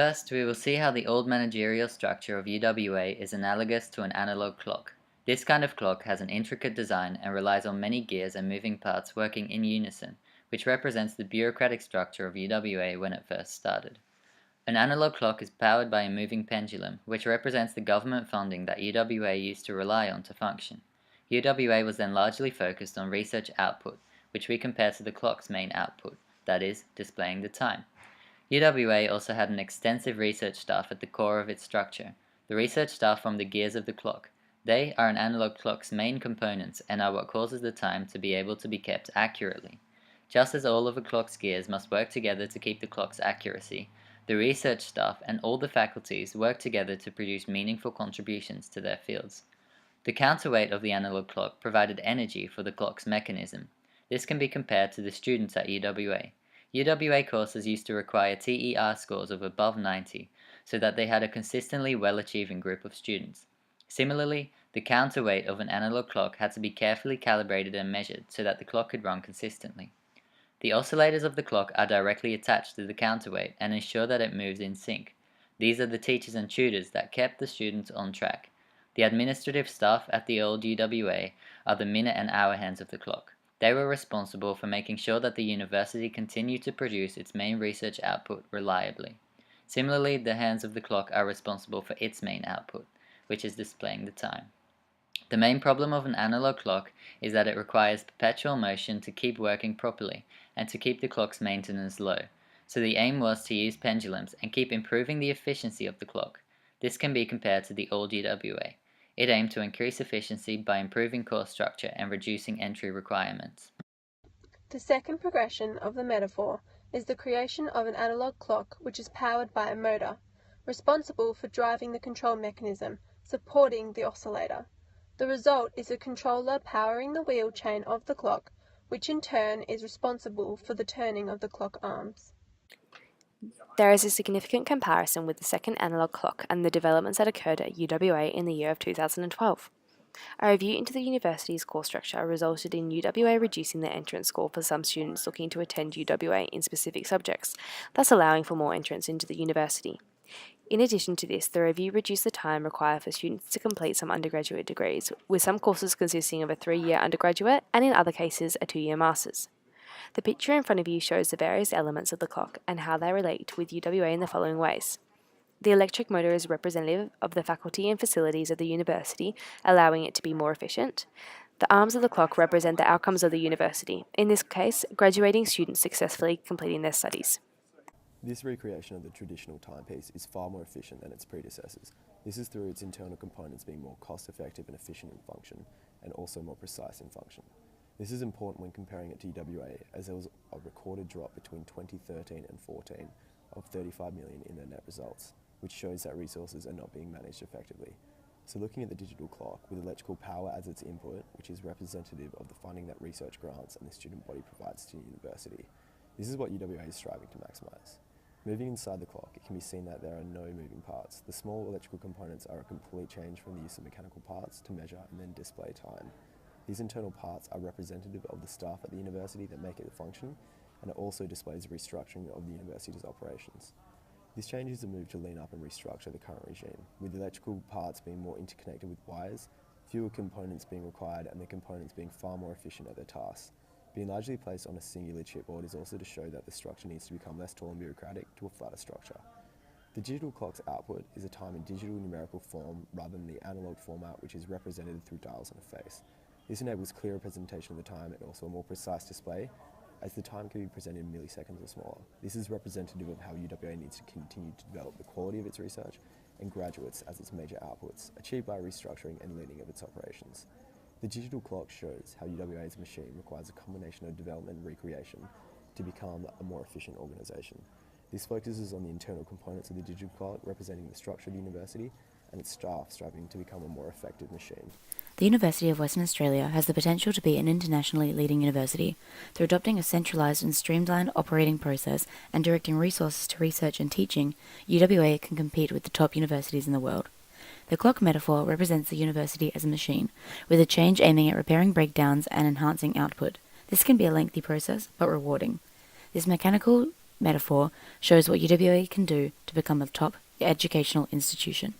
First, we will see how the old managerial structure of UWA is analogous to an analog clock. This kind of clock has an intricate design and relies on many gears and moving parts working in unison, which represents the bureaucratic structure of UWA when it first started. An analog clock is powered by a moving pendulum, which represents the government funding that UWA used to rely on to function. UWA was then largely focused on research output, which we compare to the clock's main output, that is, displaying the time. UWA also had an extensive research staff at the core of its structure. The research staff form the gears of the clock. They are an analog clock's main components and are what causes the time to be able to be kept accurately. Just as all of a clock's gears must work together to keep the clock's accuracy, the research staff and all the faculties work together to produce meaningful contributions to their fields. The counterweight of the analog clock provided energy for the clock's mechanism. This can be compared to the students at UWA. UWA courses used to require TER scores of above 90, so that they had a consistently well-achieving group of students. Similarly, the counterweight of an analog clock had to be carefully calibrated and measured so that the clock could run consistently. The oscillators of the clock are directly attached to the counterweight and ensure that it moves in sync. These are the teachers and tutors that kept the students on track. The administrative staff at the old UWA are the minute and hour hands of the clock. They were responsible for making sure that the university continued to produce its main research output reliably. Similarly, the hands of the clock are responsible for its main output, which is displaying the time. The main problem of an analog clock is that it requires perpetual motion to keep working properly and to keep the clock's maintenance low. So the aim was to use pendulums and keep improving the efficiency of the clock. This can be compared to the old UWA. It aimed to increase efficiency by improving course structure and reducing entry requirements. The second progression of the metaphor is the creation of an analog clock which is powered by a motor, responsible for driving the control mechanism, supporting the oscillator. The result is a controller powering the wheel chain of the clock, which in turn is responsible for the turning of the clock arms. There is a significant comparison with the second analog clock and the developments that occurred at UWA in the year of 2012. A review into the university's course structure resulted in UWA reducing the entrance score for some students looking to attend UWA in specific subjects, thus allowing for more entrance into the university. In addition to this, the review reduced the time required for students to complete some undergraduate degrees, with some courses consisting of a 3-year undergraduate and in other cases a 2-year master's. The picture in front of you shows the various elements of the clock and how they relate with UWA in the following ways. The electric motor is representative of the faculty and facilities of the university, allowing it to be more efficient. The arms of the clock represent the outcomes of the university, in this case, graduating students successfully completing their studies. This recreation of the traditional timepiece is far more efficient than its predecessors. This is through its internal components being more cost-effective and efficient in function, and also more precise in function. This is important when comparing it to UWA, as there was a recorded drop between 2013 and 14 of 35 million in their net results, which shows that resources are not being managed effectively. So looking at the digital clock with electrical power as its input, which is representative of the funding that research grants and the student body provides to the university, this is what UWA is striving to maximise. Moving inside the clock, it can be seen that there are no moving parts. The small electrical components are a complete change from the use of mechanical parts to measure and then display time. These internal parts are representative of the staff at the university that make it function, and it also displays restructuring of the university's operations. This change is a move to lean up and restructure the current regime, with the electrical parts being more interconnected with wires, fewer components being required, and the components being far more efficient at their tasks. Being largely placed on a singular chipboard is also to show that the structure needs to become less tall and bureaucratic to a flatter structure. The digital clock's output is a time in digital numerical form rather than the analog format, which is represented through dials and a face. This enables clear representation of the time and also a more precise display, as the time can be presented in milliseconds or smaller. This is representative of how UWA needs to continue to develop the quality of its research and graduates as its major outputs, achieved by restructuring and leaning of its operations. The digital clock shows how UWA's machine requires a combination of development and recreation to become a more efficient organisation. This focuses on the internal components of the digital clock, representing the structure of the university, and its staff striving to become a more effective machine. The University of Western Australia has the potential to be an internationally leading university through adopting a centralised and streamlined operating process and directing resources to research and teaching. UWA can compete with the top universities in the world. The clock metaphor represents the university as a machine, with a change aiming at repairing breakdowns and enhancing output. This can be a lengthy process, but rewarding. This mechanical Metaphor shows what UWA can do to become a top educational institution.